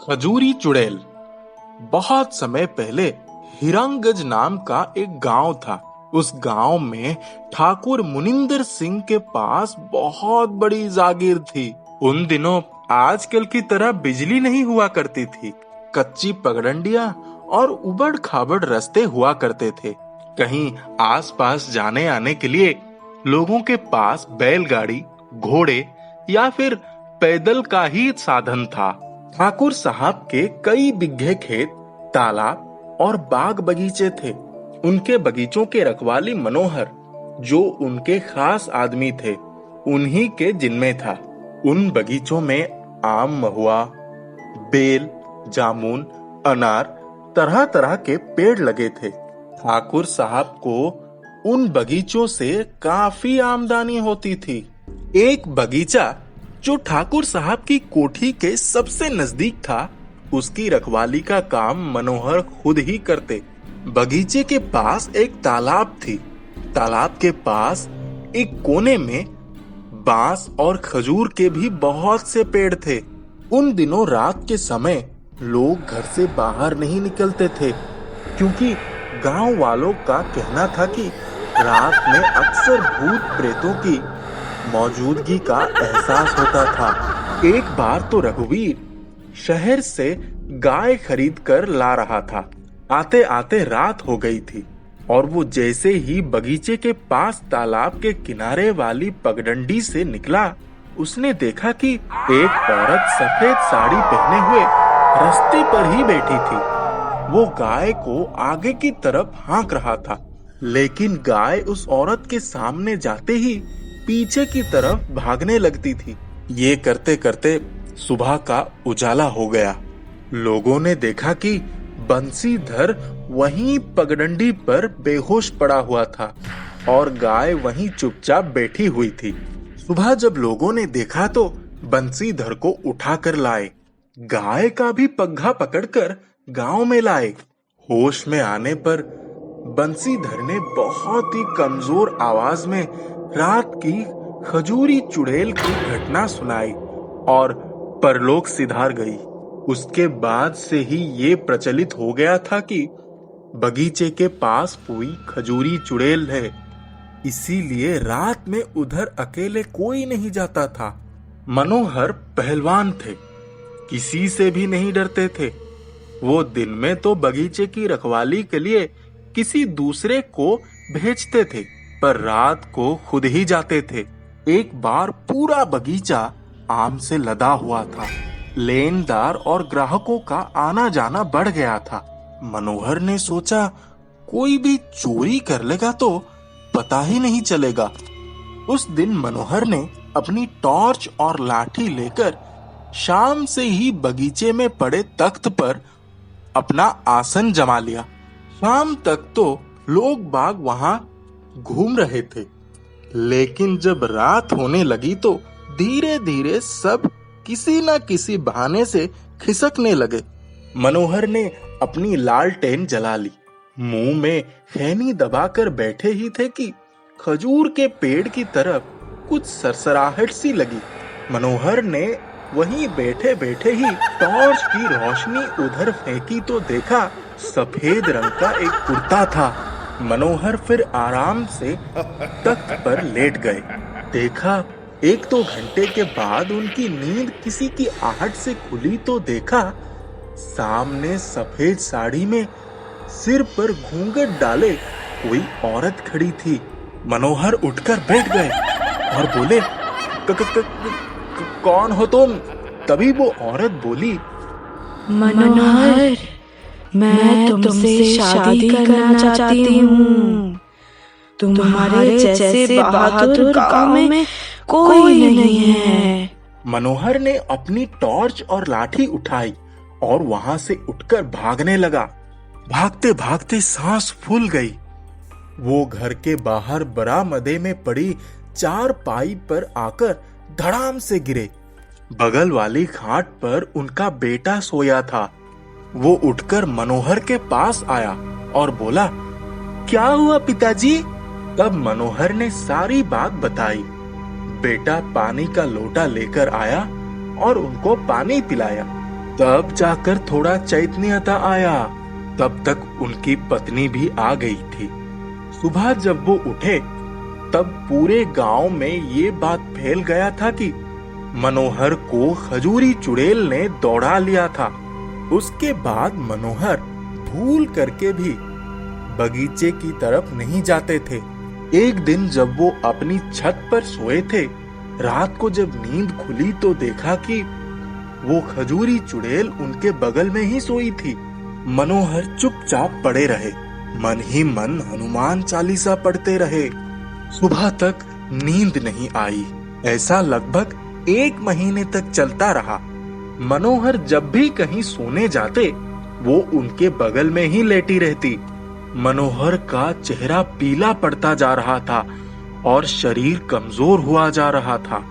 खजूरी चुड़ैल। बहुत समय पहले हिरंगज नाम का एक गांव था। उस गांव में ठाकुर मुनिंदर सिंह के पास बहुत बड़ी जागीर थी। उन दिनों आजकल की तरह बिजली नहीं हुआ करती थी। कच्ची पगडंडियां और उबड़ खाबड़ रास्ते हुआ करते थे। कहीं आसपास जाने आने के लिए लोगों के पास बैलगाड़ी, घोड़े या फिर पैदल का ही साधन था। ठाकुर साहब के कई बिघे खेत, तालाब और बाग बगीचे थे। उनके बगीचों के रखवाली मनोहर, जो उनके खास आदमी थे, उन्हीं के जिम्मे था। उन बगीचों में आम, महुआ, बेल, जामुन, अनार, तरह तरह के पेड़ लगे थे। ठाकुर साहब को उन बगीचों से काफी आमदनी होती थी। एक बगीचा जो ठाकुर साहब की कोठी के सबसे नजदीक था, उसकी रखवाली का काम मनोहर खुद ही करते। बगीचे के पास एक तालाब थी। तालाब के पास एक कोने में बांस और खजूर के भी बहुत से पेड़ थे। उन दिनों रात के समय लोग घर से बाहर नहीं निकलते थे, क्योंकि गांव वालों का कहना था कि रात में अक्सर भूत प्रेतों की मौजूदगी का एहसास होता था। एक बार तो रघुवीर शहर से गाय खरीद कर ला रहा था। आते आते रात हो गई थी और वो जैसे ही बगीचे के पास तालाब के किनारे वाली पगडंडी से निकला, उसने देखा कि एक औरत सफेद साड़ी पहने हुए रास्ते पर ही बैठी थी। वो गाय को आगे की तरफ हाँक रहा था, लेकिन गाय उस औरत के सामने जाते ही पीछे की तरफ भागने लगती थी। ये करते करते सुबह का उजाला हो गया। लोगों ने देखा कि बंसीधर वहीं पगडंडी पर बेहोश पड़ा हुआ था और गाय वहीं चुपचाप बैठी हुई थी। सुबह जब लोगों ने देखा तो बंसीधर को उठा कर लाए। गाय का भी पग्घा पकड़कर गांव में लाए। होश में आने पर बंसीधर ने बहुत ही कमजोर आवाज में रात की खजूरी चुड़ैल की घटना सुनाई और परलोक सिधार गई। उसके बाद से ही ये प्रचलित हो गया था कि बगीचे के पास कोई खजूरी चुड़ैल है, इसीलिए रात में उधर अकेले कोई नहीं जाता था। मनोहर पहलवान थे, किसी से भी नहीं डरते थे। वो दिन में तो बगीचे की रखवाली के लिए किसी दूसरे को भेजते थे, पर रात को खुद ही जाते थे। एक बार पूरा बगीचा आम से लदा हुआ था। लेनदार और ग्राहकों का आना जाना बढ़ गया था। मनोहर ने सोचा, कोई भी चोरी कर लेगा तो पता ही नहीं चलेगा। उस दिन मनोहर ने अपनी टॉर्च और लाठी लेकर शाम से ही बगीचे में पड़े तख्त पर अपना आसन जमा लिया। शाम तक तो लोग बाग वहां घूम रहे थे, लेकिन जब रात होने लगी तो धीरे धीरे सब किसी न किसी बहाने से खिसकने लगे। मनोहर ने अपनी लालटेन जला ली। मुंह में खैनी दबाकर बैठे ही थे कि खजूर के पेड़ की तरफ कुछ सरसराहट सी लगी। मनोहर ने वहीं बैठे बैठे ही टॉर्च की रोशनी उधर फेंकी तो देखा सफेद रंग का एक कुर्ता था। मनोहर फिर आराम से तख्त पर लेट गए। देखा 1-2 घंटे के बाद उनकी नींद किसी की आहट से खुली तो देखा सामने सफेद साड़ी में सिर पर घूंघट डाले कोई औरत खड़ी थी। मनोहर उठकर बैठ गए और बोले, कौन हो तुम? तभी वो औरत बोली, मनोहर, मैं तुमसे शादी करना चाहती हूँ। तुम्हारे जैसे बहादुर गांव में कोई नहीं है। मनोहर ने अपनी टॉर्च और लाठी उठाई और वहां से उठकर भागने लगा। भागते भागते सांस फूल गई। वो घर के बाहर बरामदे में पड़ी चारपाई पर आकर धड़ाम से गिरे। बगल वाली खाट पर उनका बेटा सोया था। वो उठकर मनोहर के पास आया और बोला, क्या हुआ पिताजी? तब मनोहर ने सारी बात बताई। बेटा पानी का लोटा लेकर आया और उनको पानी पिलाया। तब जाकर थोड़ा चैतन्यता आया। तब तक उनकी पत्नी भी आ गई थी। सुबह जब वो उठे तब पूरे गांव में ये बात फैल गया था कि मनोहर को खजूरी चुड़ैल ने दौड़ा लिया था। उसके बाद मनोहर भूल करके भी बगीचे की तरफ नहीं जाते थे। एक दिन जब वो अपनी छत पर सोए थे, रात को जब नींद खुली तो देखा कि वो खजूरी चुड़ैल उनके बगल में ही सोई थी। मनोहर चुपचाप पड़े रहे, मन ही मन हनुमान चालीसा पढ़ते रहे। सुबह तक नींद नहीं आई। ऐसा लगभग 1 महीने तक चलता रहा। मनोहर जब भी कहीं सोने जाते वो उनके बगल में ही लेटी रहती। मनोहर का चेहरा पीला पड़ता जा रहा था और शरीर कमजोर हुआ जा रहा था।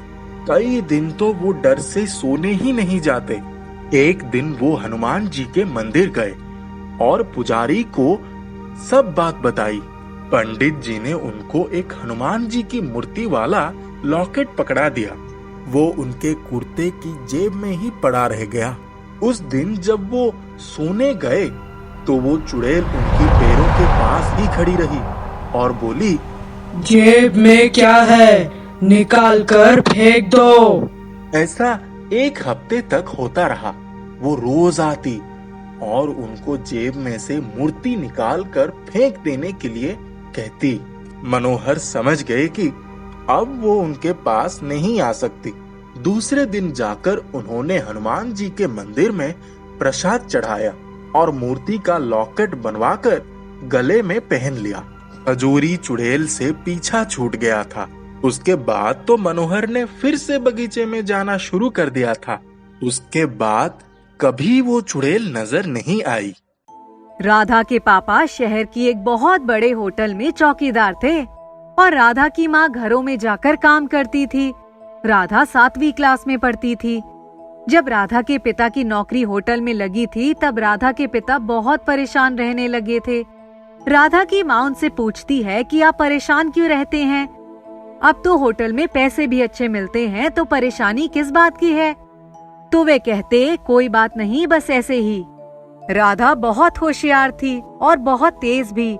कई दिन तो वो डर से सोने ही नहीं जाते। एक दिन वो हनुमान जी के मंदिर गए और पुजारी को सब बात बताई। पंडित जी ने उनको एक हनुमान जी की मूर्ति वाला लॉकेट पकड़ा दिया। वो उनके कुर्ते की जेब में ही पड़ा रह गया। उस दिन जब वो सोने गए तो वो चुड़ैल उनकी पैरों के पास ही खड़ी रही और बोली, जेब में क्या है, निकाल कर फेंक दो। ऐसा 1 हफ्ते तक होता रहा। वो रोज आती और उनको जेब में से मूर्ति निकाल कर फेंक देने के लिए कहती। मनोहर समझ गए कि अब वो उनके पास नहीं आ सकती। दूसरे दिन जाकर उन्होंने हनुमान जी के मंदिर में प्रसाद चढ़ाया और मूर्ति का लॉकेट बनवाकर गले में पहन लिया। खजूरी चुड़ैल से पीछा छूट गया था। उसके बाद तो मनोहर ने फिर से बगीचे में जाना शुरू कर दिया था। उसके बाद कभी वो चुड़ैल नजर नहीं आई। राधा के पापा शहर की एक बहुत बड़े होटल में चौकीदार थे और राधा की माँ घरों में जाकर काम करती थी। राधा 7वीं क्लास में पढ़ती थी। जब राधा के पिता की नौकरी होटल में लगी थी तब राधा के पिता बहुत परेशान रहने लगे थे। राधा की माँ उनसे पूछती है कि आप परेशान क्यों रहते हैं? अब तो होटल में पैसे भी अच्छे मिलते हैं, तो परेशानी किस बात की है? तो वे कहते, कोई बात नहीं, बस ऐसे ही। राधा बहुत होशियार थी और बहुत तेज भी।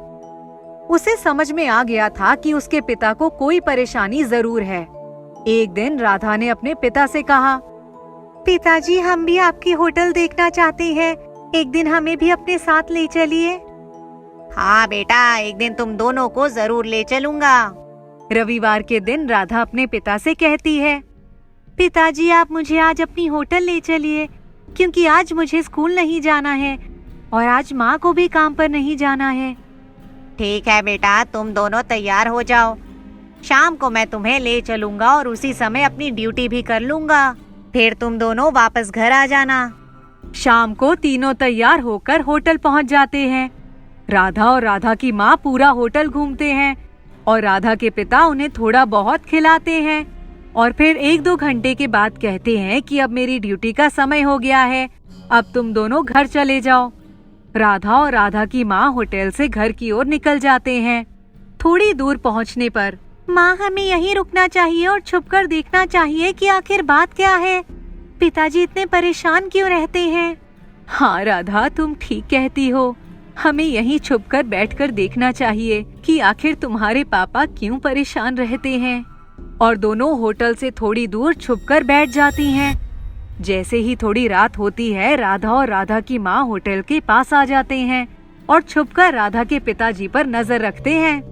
उसे समझ में आ गया था कि उसके पिता को कोई परेशानी जरूर है। एक दिन राधा ने अपने पिता से कहा, पिताजी, हम भी आपकी होटल देखना चाहते हैं, एक दिन हमें भी अपने साथ ले चलिए। हाँ बेटा, एक दिन तुम दोनों को जरूर ले चलूंगा। रविवार के दिन राधा अपने पिता से कहती है, पिताजी, आप मुझे आज अपनी होटल ले चलिए, क्योंकि आज मुझे स्कूल नहीं जाना है और आज माँ को भी काम पर नहीं जाना है। ठीक है बेटा, तुम दोनों तैयार हो जाओ। शाम को मैं तुम्हें ले चलूंगा और उसी समय अपनी ड्यूटी भी कर लूंगा। फिर तुम दोनों वापस घर आ जाना। शाम को तीनों तैयार होकर होटल पहुँच जाते हैं। राधा और राधा की माँ पूरा होटल घूमते हैं और राधा के पिता उन्हें थोड़ा बहुत खिलाते हैं और फिर 1-2 घंटे के बाद कहते हैं कि अब मेरी ड्यूटी का समय हो गया है, अब तुम दोनों घर चले जाओ। राधा और राधा की माँ होटल से घर की ओर निकल जाते हैं। थोड़ी दूर पहुँचने पर, माँ, हमें यहीं रुकना चाहिए और छुपकर देखना चाहिए कि आखिर बात क्या है। पिताजी इतने परेशान क्यों रहते हैं? हाँ राधा, तुम ठीक कहती हो, हमें यहीं छुपकर बैठकर देखना चाहिए कि आखिर तुम्हारे पापा क्यों परेशान रहते हैं। और दोनों होटल से थोड़ी दूर छुपकर बैठ जाती हैं। जैसे ही थोड़ी रात होती है, राधा और राधा की माँ होटल के पास आ जाते हैं और छुपकर राधा के पिताजी पर नजर रखते हैं।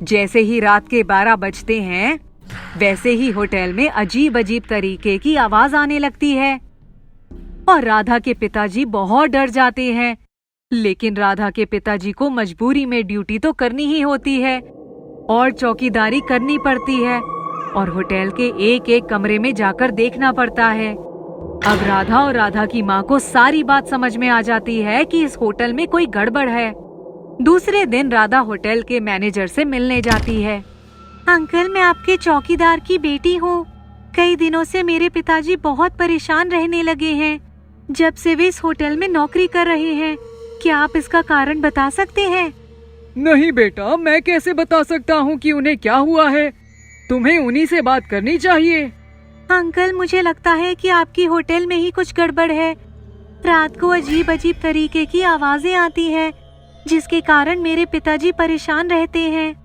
जैसे ही रात के 12 बजते हैं, वैसे ही होटल में अजीब अजीब तरीके की आवाज आने लगती है और राधा के पिताजी बहुत डर जाते हैं। लेकिन राधा के पिताजी को मजबूरी में ड्यूटी तो करनी ही होती है और चौकीदारी करनी पड़ती है और होटल के एक कमरे में जाकर देखना पड़ता है। अब राधा और राधा की माँ को सारी बात समझ में आ जाती है कि इस होटल में कोई गड़बड़ है। दूसरे दिन राधा होटल के मैनेजर से मिलने जाती है। अंकल, मैं आपके चौकीदार की बेटी हूँ। कई दिनों से मेरे पिताजी बहुत परेशान रहने लगे हैं जब से वे इस होटल में नौकरी कर रहे हैं। क्या आप इसका कारण बता सकते हैं? नहीं बेटा, मैं कैसे बता सकता हूँ कि उन्हें क्या हुआ है। तुम्हें उन्हीं से बात करनी चाहिए। अंकल, मुझे लगता है कि आपकी होटल में ही कुछ गड़बड़ है। रात को अजीब अजीब तरीके की आवाजें आती हैं, जिसके कारण मेरे पिताजी परेशान रहते हैं।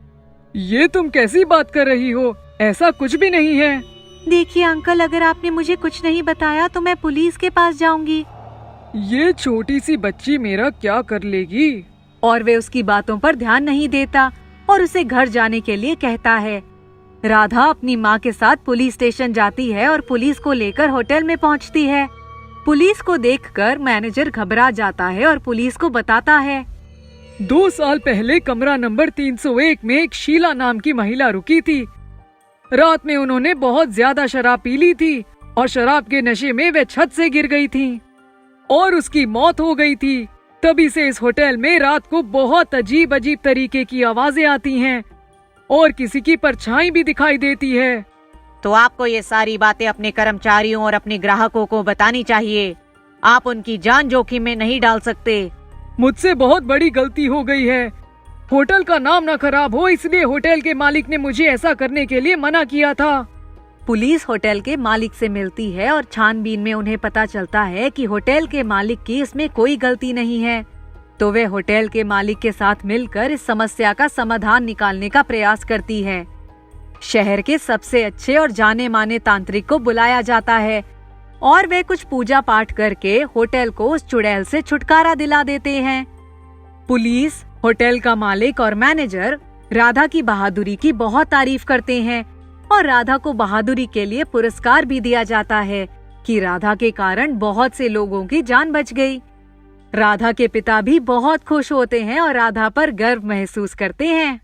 ये तुम कैसी बात कर रही हो? ऐसा कुछ भी नहीं है। देखिए अंकल, अगर आपने मुझे कुछ नहीं बताया तो मैं पुलिस के पास जाऊंगी। ये छोटी सी बच्ची मेरा क्या कर लेगी? और वे उसकी बातों पर ध्यान नहीं देता और उसे घर जाने के लिए कहता है। राधा अपनी माँ के साथ पुलिस स्टेशन जाती है और पुलिस को लेकर होटल में पहुँचती है। पुलिस को देखकर मैनेजर घबरा जाता है और पुलिस को बताता है। 2 साल पहले कमरा नंबर 301 में एक शीला नाम की महिला रुकी थी। रात में उन्होंने बहुत ज्यादा शराब पी ली थी और शराब के नशे में वे छत से गिर गई थी और उसकी मौत हो गई थी। तभी से इस होटल में रात को बहुत अजीब अजीब तरीके की आवाजें आती हैं और किसी की परछाई भी दिखाई देती है। तो आपको ये सारी बातें अपने कर्मचारियों और अपने ग्राहकों को बतानी चाहिए। आप उनकी जान जोखिम में नहीं डाल सकते। मुझसे बहुत बड़ी गलती हो गई है। होटल का नाम ना खराब हो, इसलिए होटल के मालिक ने मुझे ऐसा करने के लिए मना किया था। पुलिस होटल के मालिक से मिलती है और छानबीन में उन्हें पता चलता है कि होटल के मालिक की इसमें कोई गलती नहीं है। तो वे होटल के मालिक के साथ मिलकर इस समस्या का समाधान निकालने का प्रयास करती है। शहर के सबसे अच्छे और जाने माने तांत्रिक को बुलाया जाता है और वे कुछ पूजा पाठ करके होटल को उस चुड़ैल से छुटकारा दिला देते हैं। पुलिस, होटल का मालिक और मैनेजर राधा की बहादुरी की बहुत तारीफ करते हैं और राधा को बहादुरी के लिए पुरस्कार भी दिया जाता है कि राधा के कारण बहुत से लोगों की जान बच गई। राधा के पिता भी बहुत खुश होते हैं और राधा पर गर्व महसूस करते हैं।